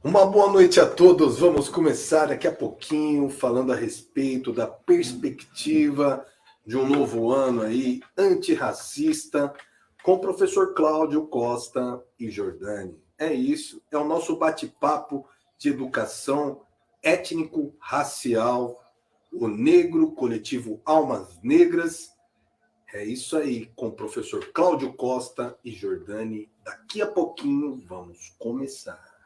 Uma boa noite a todos. Vamos começar daqui a pouquinho falando a respeito da perspectiva de um novo ano aí antirracista com o professor Cláudio Costa e Jordani. É isso, é o nosso bate-papo de educação étnico-racial, o negro, coletivo Almas Negras. É isso aí, com o professor Cláudio Costa e Jordani. Daqui a pouquinho vamos começar.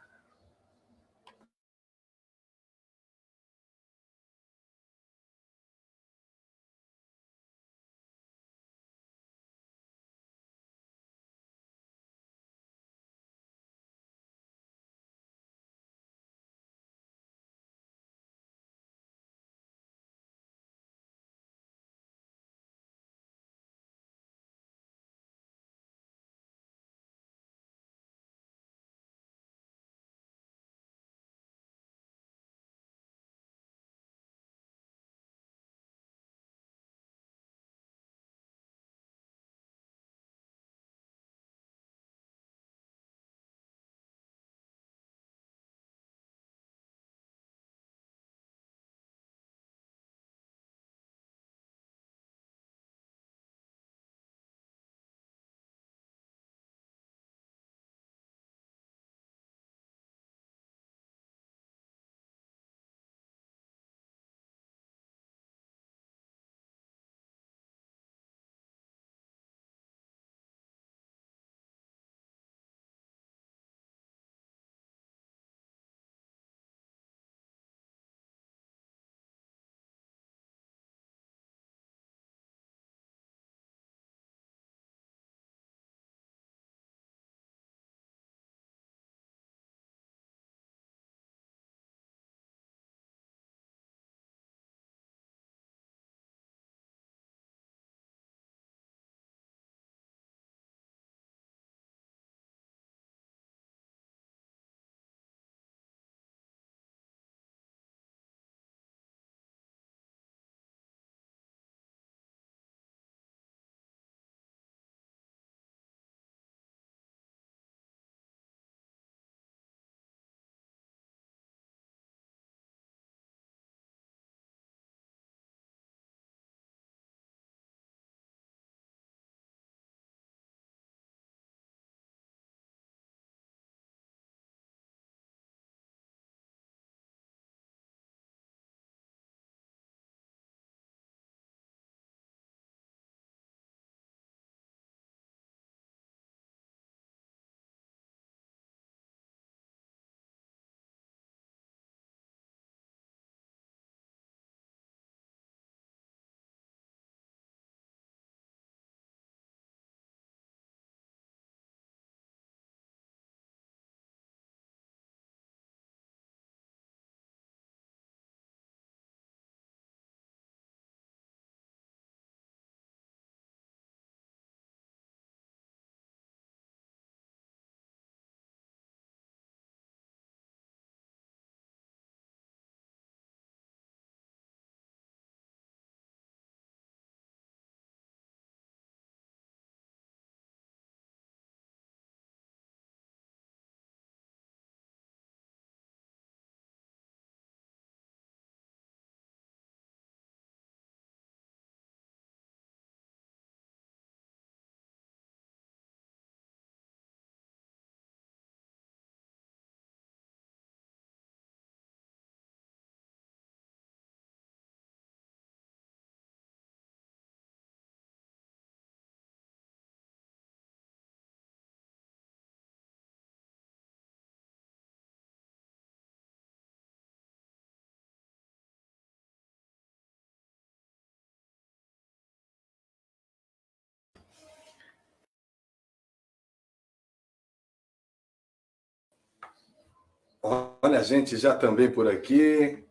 Olha, gente, já também por aqui.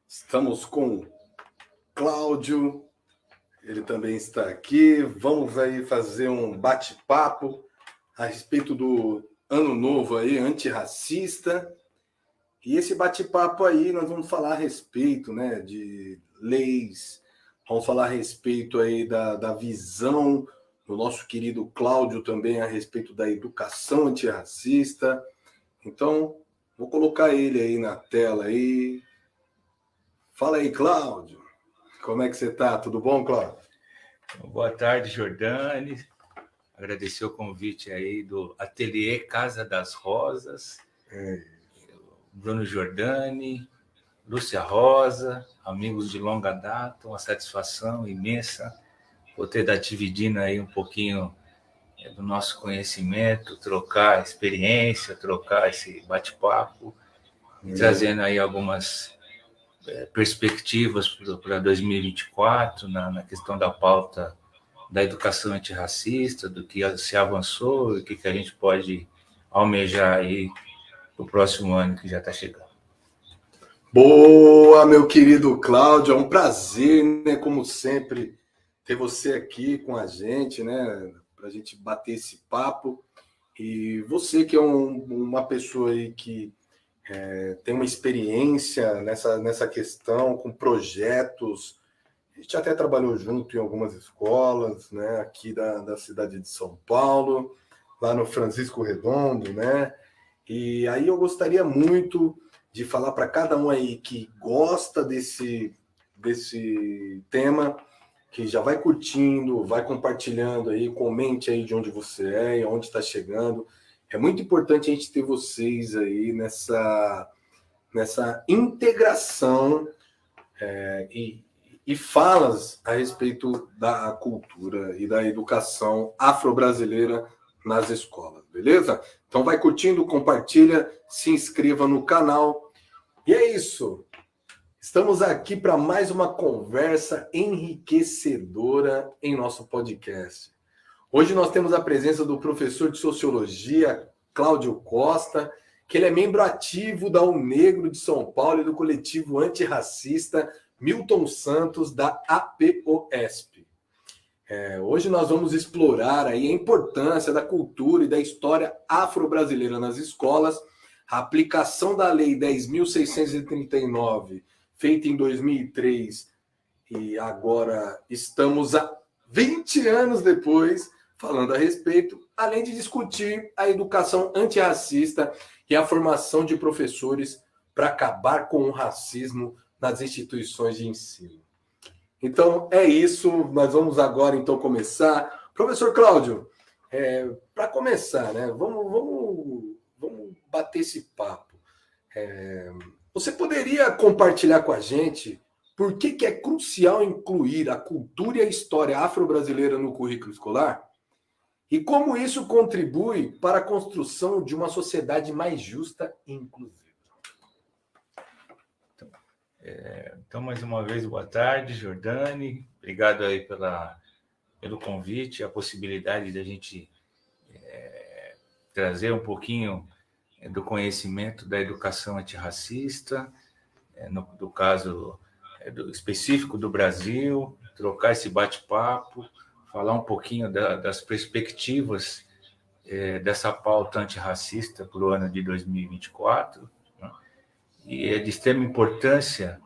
Estamos com Cláudio, ele também está aqui. Vamos aí fazer um bate-papo a respeito do ano novo aí, antirracista. E esse bate-papo aí nós vamos falar a respeito, né, de leis, vamos falar a respeito aí da visão do nosso querido Cláudio também a respeito da educação antirracista. Então, vou colocar ele aí na tela aí. Fala aí, Cláudio. Como é que você está? Tudo bom, Cláudio? Boa tarde, Jordane. Agradecer o convite aí do Ateliê Casa das Rosas. Bruno Jordane, Lúcia Rosa, amigos de longa data, uma satisfação imensa poder estar dividindo aí um pouquinho do nosso conhecimento, trocar experiência, trocar esse bate-papo, e trazendo aí algumas perspectivas para 2024 na questão da pauta da educação antirracista, do que se avançou e o que a gente pode almejar aí para o próximo ano que já está chegando. Boa, meu querido Cláudio, é um prazer, né, como sempre, ter você aqui com a gente, né, para a gente bater esse papo. E você que é uma pessoa aí que tem uma experiência nessa questão, com projetos. A gente até trabalhou junto em algumas escolas, né, aqui da cidade de São Paulo, lá no Francisco Redondo, né? E aí eu gostaria muito de falar para cada um aí que gosta desse tema, que já vai curtindo, vai compartilhando aí, comente aí de onde você é e onde está chegando. É muito importante a gente ter vocês aí nessa integração e falas a respeito da cultura e da educação afro-brasileira nas escolas, beleza? Então vai curtindo, compartilha, se inscreva no canal. E é isso. Estamos aqui para mais uma conversa enriquecedora em nosso podcast. Hoje nós temos a presença do professor de Sociologia, Cláudio Costa, que ele é membro ativo da UNegro de São Paulo e do coletivo antirracista Milton Santos, da APOESP. Hoje nós vamos explorar aí a importância da cultura e da história afro-brasileira nas escolas, a aplicação da Lei 10.639, feita em 2003, e agora estamos há 20 anos depois falando a respeito, além de discutir a educação antirracista e a formação de professores para acabar com o racismo nas instituições de ensino. Então, é isso. Nós vamos agora, então, começar. Professor Cláudio, para começar, né, vamos bater esse papo. Você poderia compartilhar com a gente por que é crucial incluir a cultura e a história afro-brasileira no currículo escolar? E como isso contribui para a construção de uma sociedade mais justa e inclusiva? Então, mais uma vez, boa tarde, Jordane. Obrigado aí pelo convite, a possibilidade de a gente trazer um pouquinho do conhecimento da educação antirracista, do caso específico do Brasil, trocar esse bate-papo, falar um pouquinho das perspectivas dessa pauta antirracista para o ano de 2024. Né? E é de extrema importância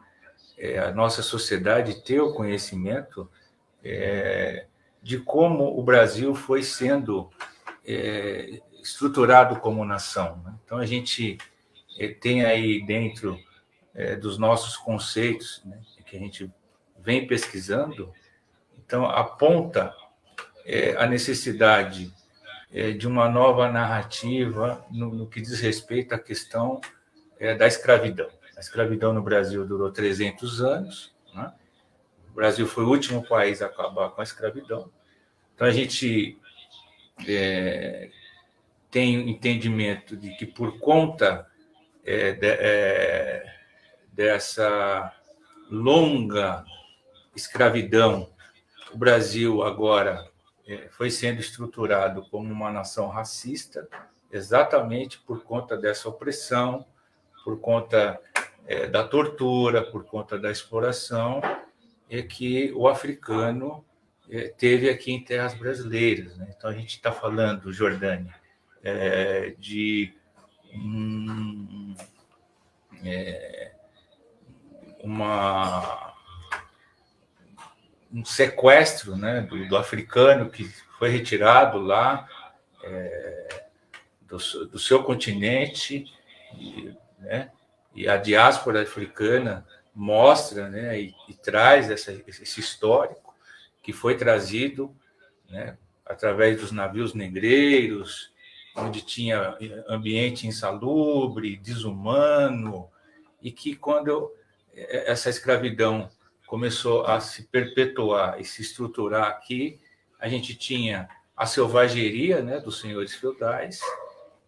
a nossa sociedade ter o conhecimento de como o Brasil foi sendo estruturado como nação. Né? Então, a gente tem aí dentro dos nossos conceitos, né, que a gente vem pesquisando, então aponta a necessidade de uma nova narrativa no que diz respeito à questão da escravidão. A escravidão no Brasil durou 300 anos, né? O Brasil foi o último país a acabar com a escravidão. Então, a gente tem o entendimento de que, por conta dessa longa escravidão, o Brasil agora foi sendo estruturado como uma nação racista, exatamente por conta dessa opressão, por conta da tortura, por conta da exploração, que o africano teve aqui em terras brasileiras. Né? Então, a gente está falando, Jordane, de um sequestro, né, do africano que foi retirado lá do seu continente, né? E a diáspora africana mostra, né, e traz esse histórico que foi trazido, né, através dos navios negreiros, onde tinha ambiente insalubre, desumano, e que quando essa escravidão começou a se perpetuar e se estruturar aqui, a gente tinha a selvageria, né, dos senhores feudais,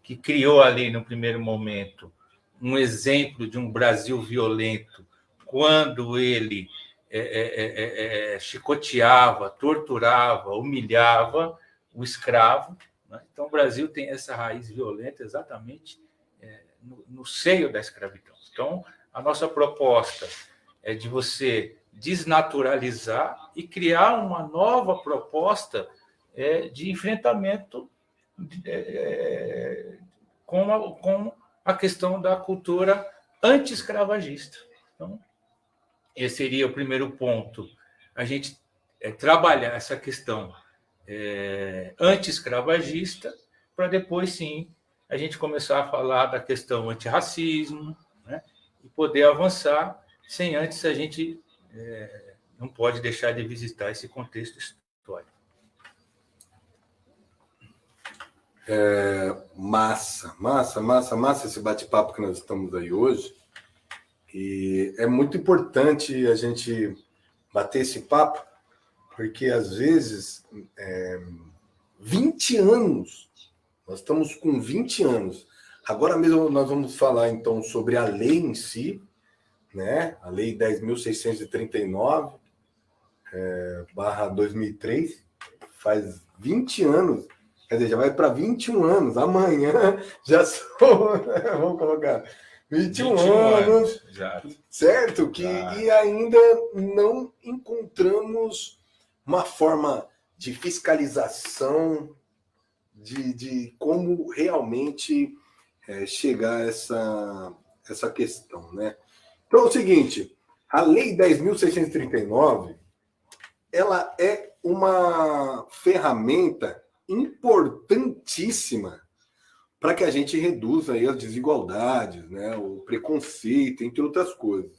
que criou ali, no primeiro momento, um exemplo de um Brasil violento, quando ele chicoteava, torturava, humilhava o escravo, né? Então, o Brasil tem essa raiz violenta exatamente no seio da escravidão. Então, a nossa proposta é de você desnaturalizar e criar uma nova proposta de enfrentamento com a questão da cultura anti-escravagista. Então, esse seria o primeiro ponto. A gente trabalhar essa questão anti-escravagista, para depois, sim, a gente começar a falar da questão antirracismo, né? E poder avançar, sem antes a gente não pode deixar de visitar esse contexto histórico. Massa esse bate-papo que nós estamos aí hoje. E é muito importante a gente bater esse papo, porque às vezes 20 anos, nós estamos com 20 anos. Agora mesmo nós vamos falar então sobre a lei em si, né? A lei 10.639 /2003, faz 20 anos. Quer dizer, já vai para 21 anos. Amanhã já sou. Vamos colocar 21 anos. Certo? E ainda não encontramos uma forma de fiscalização de como realmente chegar a essa questão, né? Então é o seguinte: a Lei 10.639 ela é uma ferramenta importantíssima para que a gente reduza aí as desigualdades, né, o preconceito, entre outras coisas.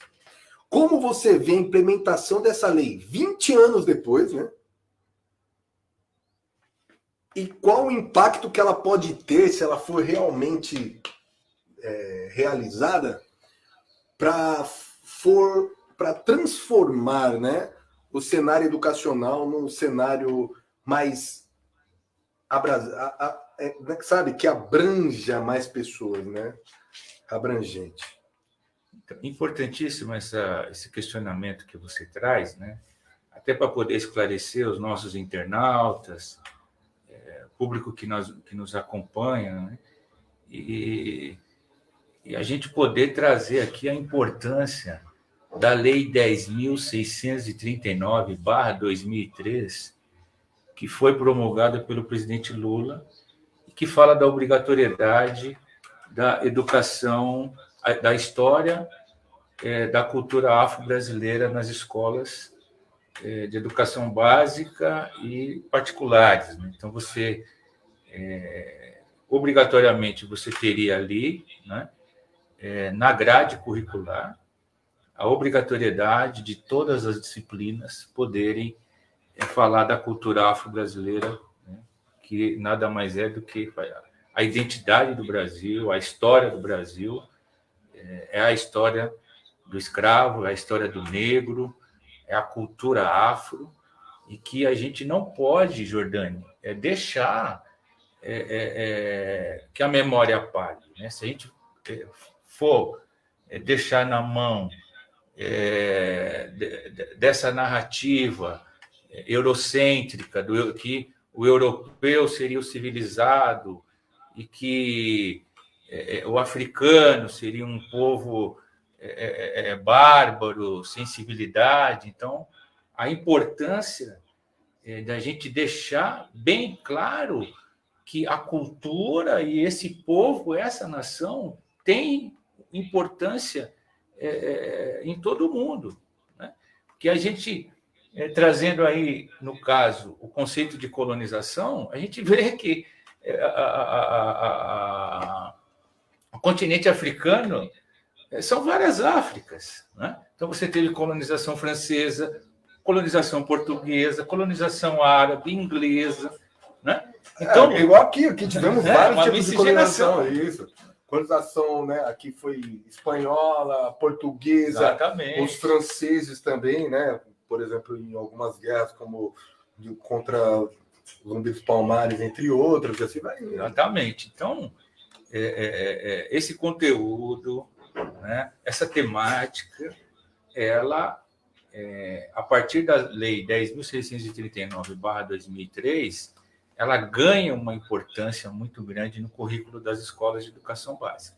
Como você vê a implementação dessa lei 20 anos depois, né? E qual o impacto que ela pode ter se ela for realmente realizada para transformar, né, o cenário educacional num cenário mais sabe, que abranja mais pessoas, né? Abrangente. Então, importantíssimo esse questionamento que você traz, né? Até para poder esclarecer os nossos internautas, público que nos acompanha, né? E a gente poder trazer aqui a importância da Lei 10.639/2003, que foi promulgada pelo presidente Lula, e que fala da obrigatoriedade da educação, da história, da cultura afro-brasileira nas escolas de educação básica e particulares, né? Então, obrigatoriamente, você teria ali, né, na grade curricular, a obrigatoriedade de todas as disciplinas poderem falar da cultura afro-brasileira, né, que nada mais é do que a identidade do Brasil, a história do Brasil, é a história do escravo, é a história do negro, é a cultura afro, e que a gente não pode, Jordânia, deixar que a memória apague, né? Se a gente for deixar na mão dessa narrativa eurocêntrica, que o europeu seria o civilizado e que o africano seria um povo bárbaro, sem civilidade. Então, a importância da gente deixar bem claro que a cultura e esse povo, essa nação, tem importância em todo o mundo, né? Que a gente, trazendo aí, no caso, o conceito de colonização, a gente vê que o continente africano são várias Áfricas, né? Então você teve colonização francesa, colonização portuguesa, colonização árabe, inglesa, né? Então, igual aqui tivemos vários tipos de colonização, isso. Colonização, né? Aqui foi espanhola, portuguesa, exatamente. Os franceses também, né? Por exemplo, em algumas guerras como contra os Zumbis Palmares, entre outros, assim vai. Exatamente. Então, esse conteúdo, né? Essa temática, ela, a partir da Lei 10.639/2003, ela ganha uma importância muito grande no currículo das escolas de educação básica.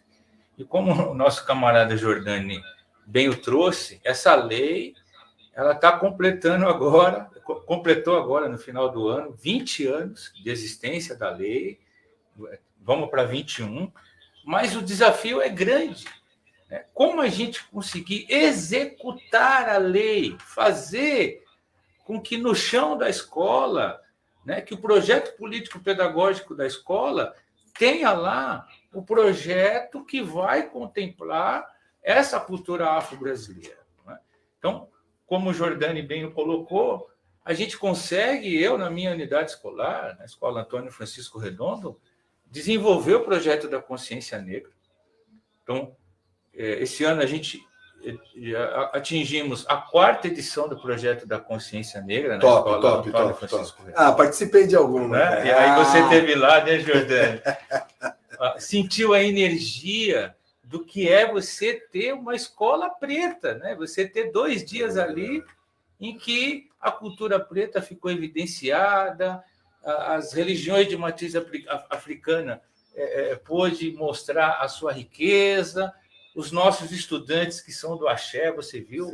E como o nosso camarada Jordani bem o trouxe, essa lei ela está completou agora no final do ano 20 anos de existência da lei, vamos para 21, mas o desafio é grande. Né? Como a gente conseguir executar a lei, fazer com que no chão da escola, né, que o projeto político-pedagógico da escola tenha lá o projeto que vai contemplar essa cultura afro-brasileira. Né? Então, como o Jordani bem o colocou, a gente consegue, eu na minha unidade escolar, na Escola Antônio Francisco Redondo, desenvolver o projeto da consciência negra. Então, esse ano a gente atingimos a 4ª edição do projeto da consciência negra na Escola Antônio Francisco Redondo. Participei de alguma. Né? E aí você esteve lá, né, Jordani? Sentiu a energia do que é você ter uma escola preta, né? Você ter 2 dias ali em que a cultura preta ficou evidenciada, as religiões de matriz africana pôde mostrar a sua riqueza, os nossos estudantes que são do axé, você viu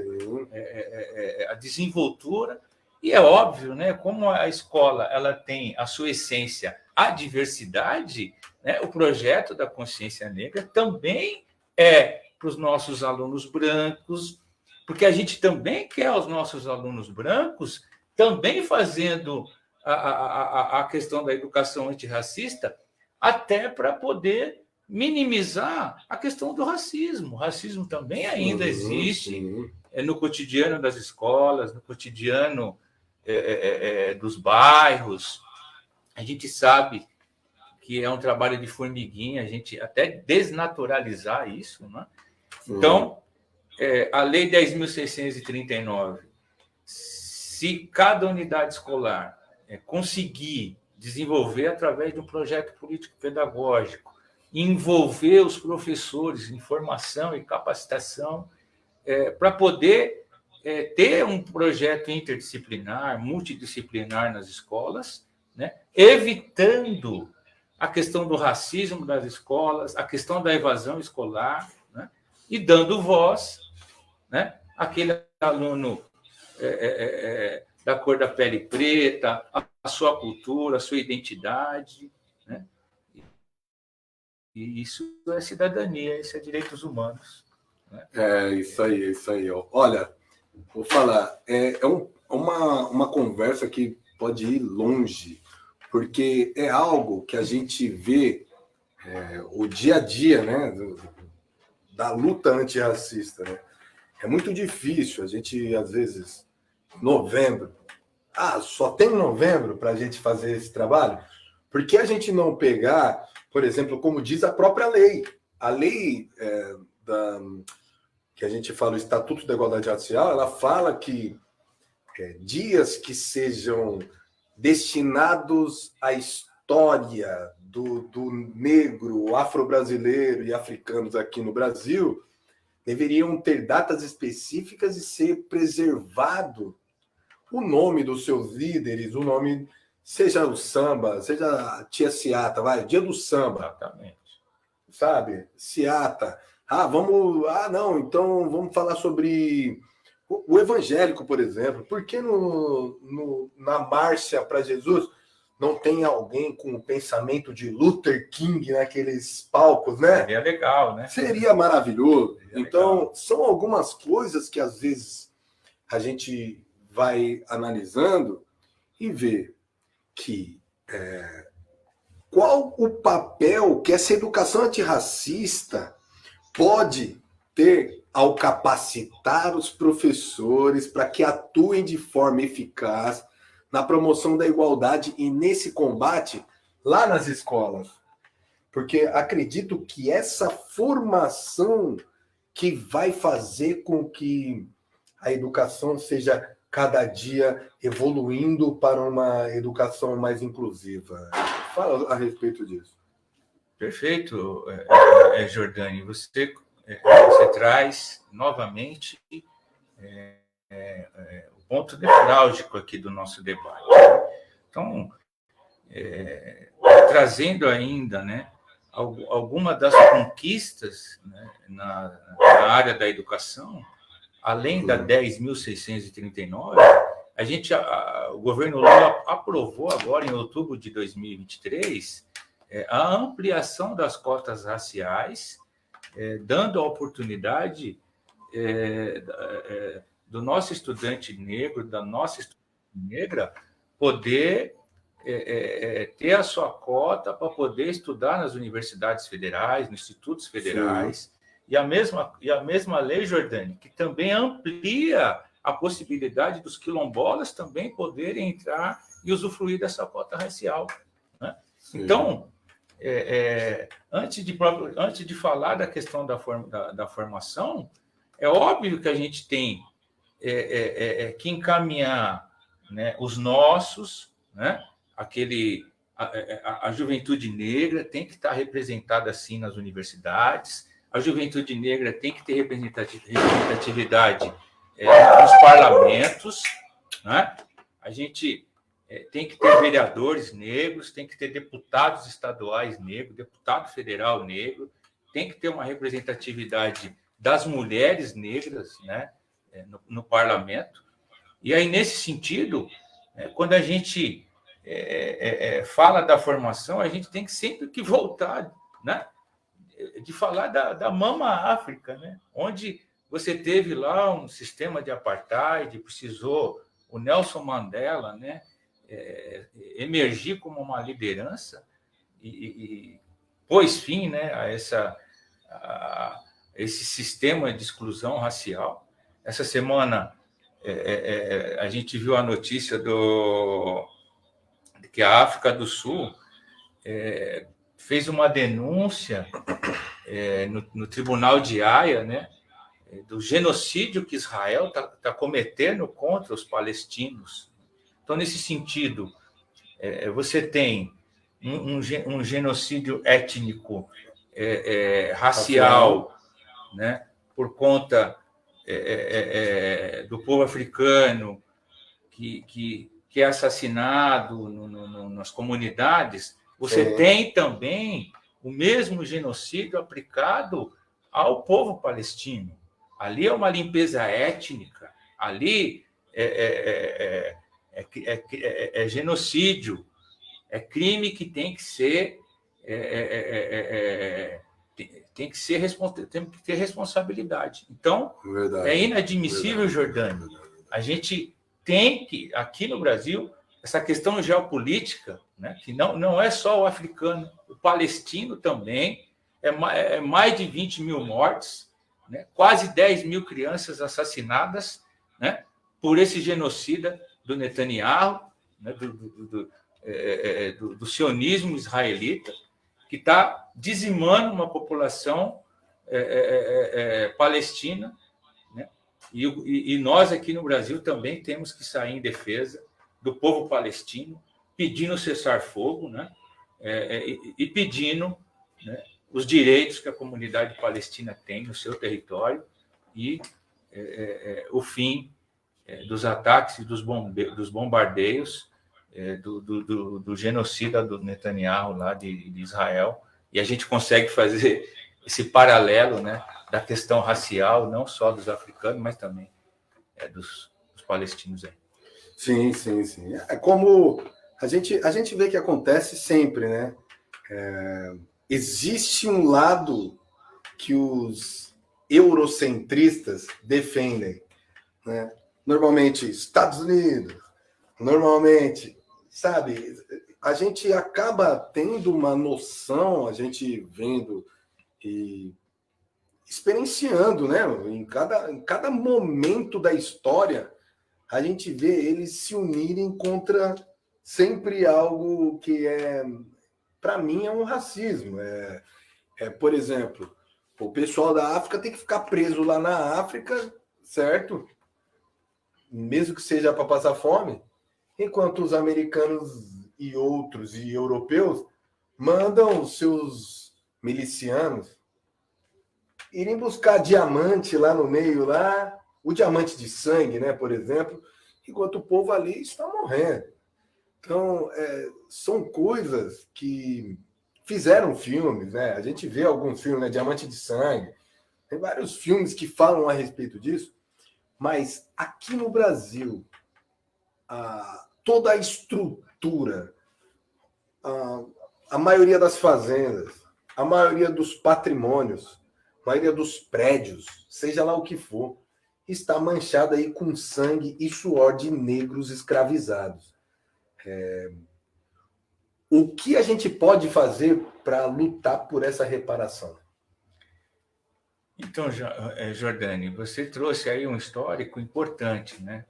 a desenvoltura, e é óbvio, né, como a escola ela tem a sua essência, a diversidade, né, o projeto da consciência negra também é para os nossos alunos brancos, porque a gente também quer os nossos alunos brancos também fazendo a questão da educação antirracista, até para poder minimizar a questão do racismo. O racismo também ainda existe no cotidiano das escolas, no cotidiano dos bairros. A gente sabe que é um trabalho de formiguinha, a gente até desnaturalizar isso, né? Então, a Lei 10.639, se cada unidade escolar conseguir desenvolver através de um projeto político-pedagógico, envolver os professores em formação e capacitação, para poder ter um projeto interdisciplinar, multidisciplinar nas escolas, né? Evitando a questão do racismo das escolas, a questão da evasão escolar, né? E dando voz, né, àquele aluno da cor da pele preta, a sua cultura, a sua identidade, né? E isso é cidadania, isso é direitos humanos. Né? Isso aí. Olha, vou falar, uma conversa que pode ir longe, porque é algo que a gente vê o dia a dia, né, da luta antirracista, né? É muito difícil, a gente, às vezes, novembro, só tem novembro para a gente fazer esse trabalho? Por que a gente não pegar, por exemplo, como diz a própria lei, a lei que a gente fala, o Estatuto da Igualdade Racial, ela fala que dias que sejam destinados à história do negro, afro-brasileiro e africanos aqui no Brasil, deveriam ter datas específicas e ser preservado o nome dos seus líderes, o nome, seja o samba, seja a tia Ciata, dia do samba. Exatamente. Sabe? Ciata. Então vamos falar sobre o evangélico, por exemplo. Por que na Márcia para Jesus não tem alguém com o pensamento de Luther King naqueles palcos, né? Seria legal, né? Seria maravilhoso. Seria então, legal. São algumas coisas que, às vezes, a gente vai analisando e vê que qual o papel que essa educação antirracista pode ter ao capacitar os professores para que atuem de forma eficaz na promoção da igualdade e nesse combate lá nas escolas? Porque acredito que essa formação que vai fazer com que a educação seja cada dia evoluindo para uma educação mais inclusiva. Fala a respeito disso. Perfeito, Jordani. Você traz novamente o ponto nevrálgico aqui do nosso debate. Então, trazendo ainda, né, alguma das conquistas, né, na área da educação, além da 10.639, o governo Lula aprovou agora, em outubro de 2023, a ampliação das cotas raciais, dando a oportunidade do nosso estudante negro, da nossa estudante negra, poder ter a sua cota para poder estudar nas universidades federais, nos institutos federais. Sim. E a mesma lei, Jordani, que também amplia a possibilidade dos quilombolas também poderem entrar e usufruir dessa cota racial, né? Então, antes de falar da questão da formação, é óbvio que a gente tem que encaminhar, né, os nossos, né, a juventude negra tem que estar representada assim nas universidades, a juventude negra tem que ter representatividade nos parlamentos, né? A gente tem que ter vereadores negros, tem que ter deputados estaduais negros, deputado federal negro, tem que ter uma representatividade das mulheres negras, né, no parlamento. E aí, nesse sentido, quando a gente fala da formação, a gente tem que sempre que voltar, né, de falar da Mama África, né, onde você teve lá um sistema de apartheid, precisou o Nelson Mandela, né, emergir como uma liderança e pôs fim, né, a esse sistema de exclusão racial. Essa semana a gente viu a notícia de que a África do Sul fez uma denúncia no Tribunal de Haia, né, do genocídio que Israel está cometendo contra os palestinos. Então, nesse sentido, você tem um genocídio étnico, racial, né, por conta do povo africano que é assassinado nas comunidades. Você tem também o mesmo genocídio aplicado ao povo palestino. Ali é uma limpeza étnica, ali é genocídio, é crime que tem que ser tem que ter responsabilidade. Então, verdade, é inadmissível, Jordani. A gente tem que, aqui no Brasil, essa questão geopolítica, né, que não é só o africano, o palestino também, é mais de 20 mil mortes, né, quase 10 mil crianças assassinadas, né, por esse genocida do Netanyahu, né, do sionismo israelita, que está dizimando uma população palestina, né? E nós aqui no Brasil também temos que sair em defesa do povo palestino, pedindo cessar-fogo, né? E pedindo, né, os direitos que a comunidade palestina tem no seu território e o fim dos ataques e dos bombardeios do genocida do Netanyahu lá de Israel. E a gente consegue fazer esse paralelo, né, da questão racial, não só dos africanos, mas também dos palestinos aí. Sim, sim, sim. É como a gente vê que acontece sempre, né? Existe um lado que os eurocentristas defendem, né? Normalmente Estados Unidos, normalmente, sabe, a gente acaba tendo uma noção, a gente vendo e experienciando, né? Em cada momento da história, a gente vê eles se unirem contra sempre algo que para mim, é um racismo. Por exemplo, o pessoal da África tem que ficar preso lá na África, certo? Mesmo que seja para passar fome, enquanto os americanos e outros e europeus mandam seus milicianos irem buscar diamante lá no meio, lá, o diamante de sangue, né, por exemplo, enquanto o povo ali está morrendo. Então, são coisas que fizeram filmes, né? A gente vê alguns filmes, né? Diamante de Sangue, tem vários filmes que falam a respeito disso, mas aqui no Brasil, toda a estrutura, a maioria das fazendas, a maioria dos patrimônios, a maioria dos prédios, seja lá o que for, está manchada aí com sangue e suor de negros escravizados. O que a gente pode fazer para lutar por essa reparação? Então, Jordani, você trouxe aí um histórico importante, né?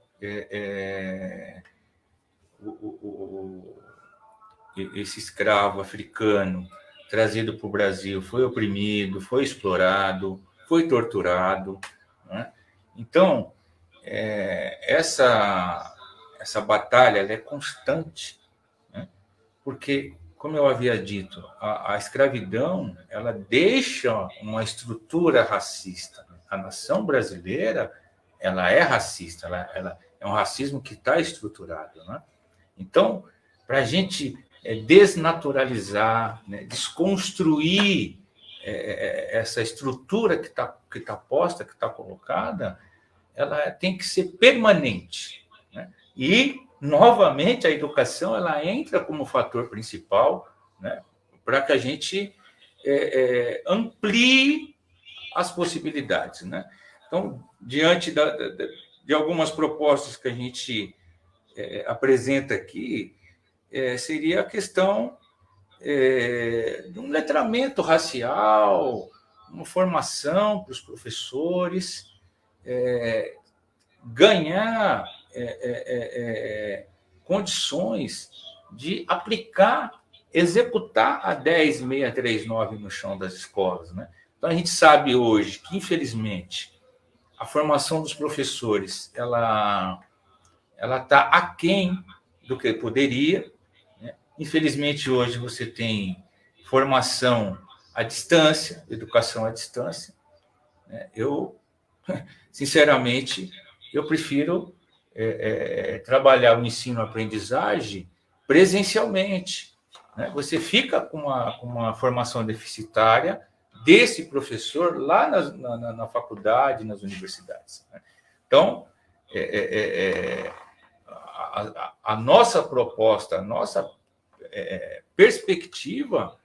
Esse escravo africano trazido para o Brasil foi oprimido, foi explorado, foi torturado, né? Então, essa batalha ela é constante, né? Porque, como eu havia dito, a escravidão ela deixa uma estrutura racista. A nação brasileira ela é racista, ela é um racismo que está estruturado, né? Então, para a gente desnaturalizar, né, desconstruir essa estrutura que tá posta, que está colocada, ela tem que ser permanente, né? E, novamente, a educação ela entra como fator principal, né, para que a gente amplie as possibilidades, né? Então, diante de algumas propostas que a gente apresenta aqui, seria a questão de um letramento racial, uma formação para os professores, ganhar condições de aplicar, executar a 10.639 no chão das escolas, né? Então, a gente sabe hoje que, infelizmente, a formação dos professores ela está aquém do que poderia, né? Infelizmente, hoje você tem formação à distância, educação à distância, né? Eu, sinceramente, eu prefiro trabalhar o ensino-aprendizagem presencialmente, né? Você fica com uma formação deficitária desse professor lá na faculdade, nas universidades, né? Então, a nossa proposta, a nossa perspectiva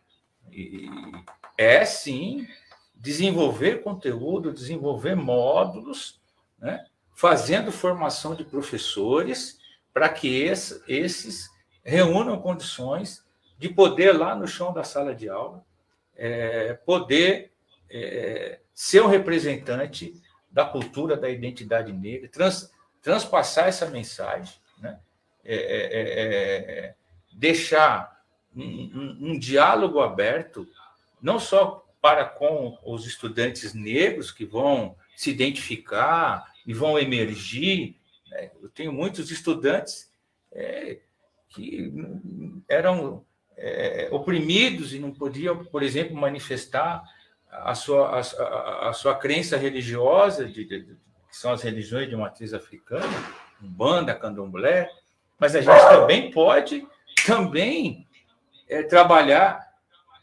sim, desenvolver conteúdo, desenvolver módulos, né, fazendo formação de professores para que esses reúnam condições de poder, lá no chão da sala de aula, poder ser um representante da cultura, da identidade negra, transpassar essa mensagem, né? Deixar um diálogo aberto, não só para com os estudantes negros que vão se identificar e vão emergir, né? Eu tenho muitos estudantes que eram oprimidos e não podiam, por exemplo, manifestar a sua crença religiosa, que são as religiões de matriz africana, Umbanda, Candomblé, mas a gente também pode trabalhar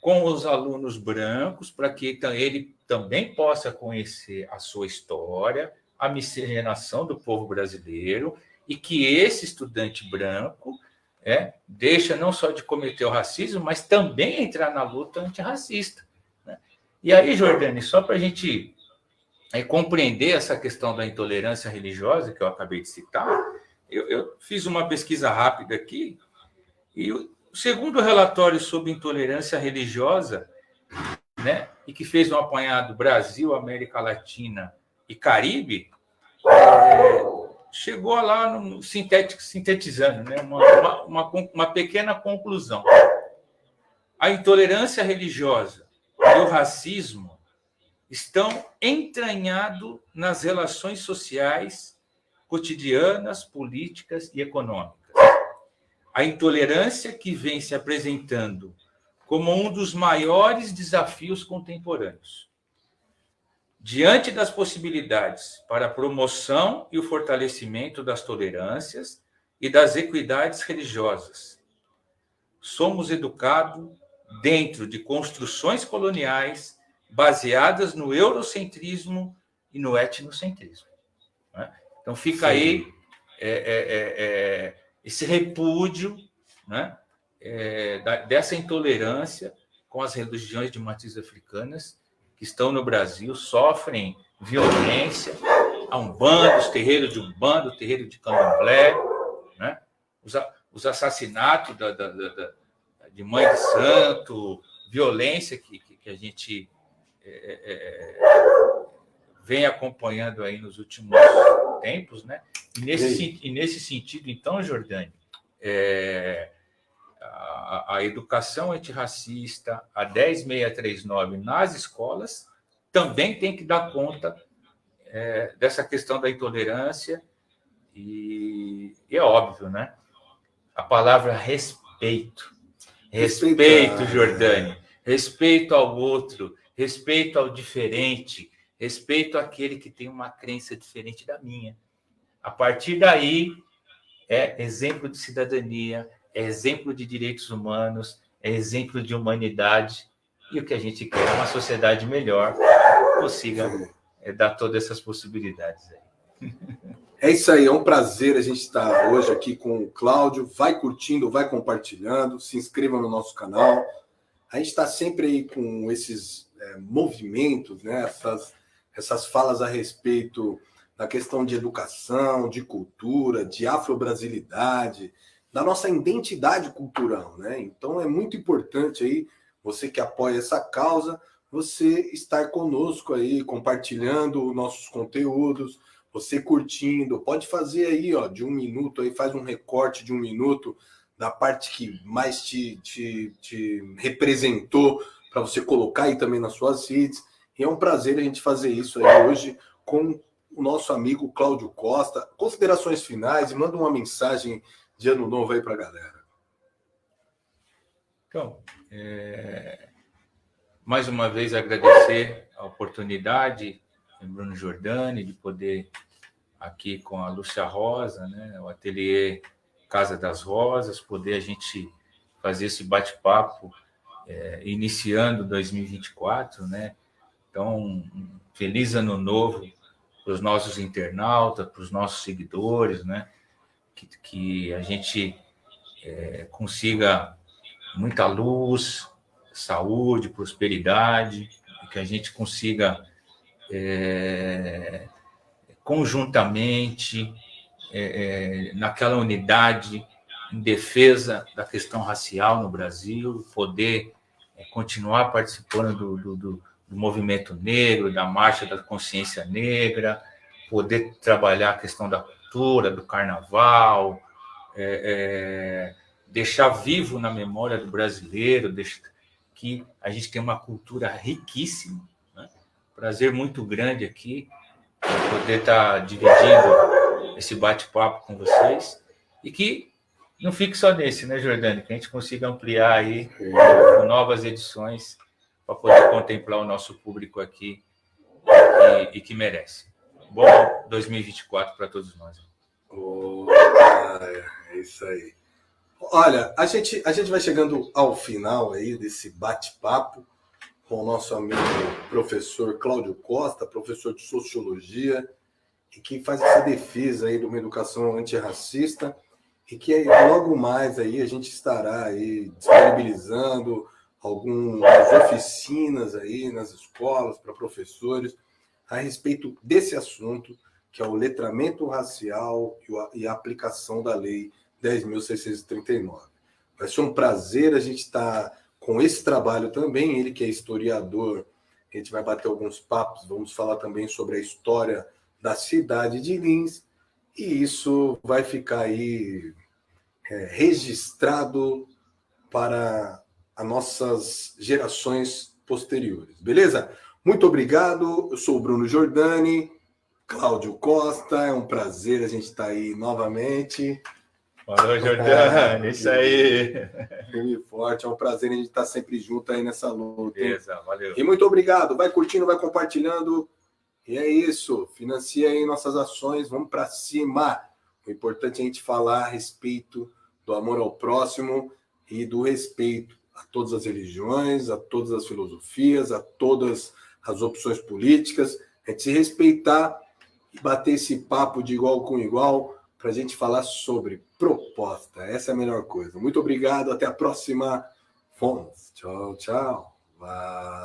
com os alunos brancos para que ele também possa conhecer a sua história, a miscigenação do povo brasileiro, e que esse estudante branco deixa não só de cometer o racismo, mas também entrar na luta antirracista, né? E aí, Jordani, só para a gente compreender essa questão da intolerância religiosa que eu acabei de citar, eu fiz uma pesquisa rápida aqui, e O segundo relatório sobre intolerância religiosa, né, e que fez um apanhado Brasil, América Latina e Caribe, chegou lá no sintetizando, né, uma pequena conclusão. A intolerância religiosa e o racismo estão entranhados nas relações sociais, cotidianas, políticas e econômicas. A intolerância que vem se apresentando como um dos maiores desafios contemporâneos. Diante das possibilidades para a promoção e o fortalecimento das tolerâncias e das equidades religiosas, somos educados dentro de construções coloniais baseadas no eurocentrismo e no etnocentrismo. Né? Então fica aí esse repúdio, né, dessa intolerância com as religiões de matriz africanas que estão no Brasil, sofrem violência, a Umbanda, os terreiros de Umbanda, o terreiro de Candomblé, né, os assassinatos de mãe de santo, violência que a gente vem acompanhando aí nos últimos tempos, né? E nesse sentido, então, Jordânia, a educação antirracista, a 10639 nas escolas, também tem que dar conta dessa questão da intolerância e é óbvio, né? A palavra respeito. Respeito, Jordânia. Respeito ao outro, respeito ao diferente, respeito àquele que tem uma crença diferente da minha. A partir daí, é exemplo de cidadania, é exemplo de direitos humanos, é exemplo de humanidade, e o que a gente quer é uma sociedade melhor, que consiga dar todas essas possibilidades aí. É isso aí, é um prazer a gente estar hoje aqui com o Cláudio. Vai curtindo, vai compartilhando, se inscreva no nosso canal. A gente está sempre aí com esses movimentos, né? Essas falas a respeito da questão de educação, de cultura, de afro-brasilidade, da nossa identidade cultural, né? Então é muito importante aí, você que apoia essa causa, você estar conosco aí, compartilhando nossos conteúdos, você curtindo, pode fazer aí, ó, de 1 minuto, aí faz um recorte de 1 minuto da parte que mais te representou, para você colocar aí também nas suas redes. E é um prazer a gente fazer isso aí hoje com o nosso amigo Cláudio Costa. Considerações finais e manda uma mensagem de ano novo aí para a galera. Então, mais uma vez agradecer a oportunidade, Bruno Jordani, de poder aqui com a Lúcia Rosa, né, o ateliê Casa das Rosas, poder a gente fazer esse bate-papo iniciando 2024, né? Então, um feliz ano novo para os nossos internautas, para os nossos seguidores, né? Que a gente consiga muita luz, saúde, prosperidade, que a gente consiga conjuntamente, naquela unidade em defesa da questão racial no Brasil, poder continuar participando do movimento negro, da Marcha da Consciência Negra, poder trabalhar a questão da cultura, do carnaval, deixar vivo na memória do brasileiro, que a gente tem uma cultura riquíssima, né? Prazer muito grande aqui poder estar dividindo esse bate-papo com vocês e que não fique só nesse, né, Jordani? Que a gente consiga ampliar aí com novas edições para poder contemplar o nosso público aqui e que merece. Bom 2024 para todos nós. É isso aí. Olha, a gente vai chegando ao final aí desse bate-papo com o nosso amigo professor Cláudio Costa, professor de Sociologia, e que faz essa defesa aí de uma educação antirracista, e que logo mais aí a gente estará aí disponibilizando algumas oficinas aí nas escolas para professores a respeito desse assunto, que é o letramento racial e a aplicação da Lei 10.639. Vai ser um prazer a gente estar com esse trabalho também. Ele que é historiador, a gente vai bater alguns papos, vamos falar também sobre a história da cidade de Lins, e isso vai ficar aí registrado para as nossas gerações posteriores, beleza? Muito obrigado, eu sou o Bruno Giordani, Cláudio Costa, é um prazer a gente estar aí novamente. Falou, Giordani, isso aí. Firme e forte, é um prazer a gente estar sempre junto aí nessa luta. Beleza, valeu. E muito obrigado, vai curtindo, vai compartilhando, e é isso, financia aí nossas ações, vamos para cima. O importante é a gente falar a respeito do amor ao próximo e do respeito a todas as religiões, a todas as filosofias, a todas as opções políticas, é de se respeitar e bater esse papo de igual com igual para a gente falar sobre proposta. Essa é a melhor coisa. Muito obrigado, até a próxima. Fomos. Tchau, tchau. Vai.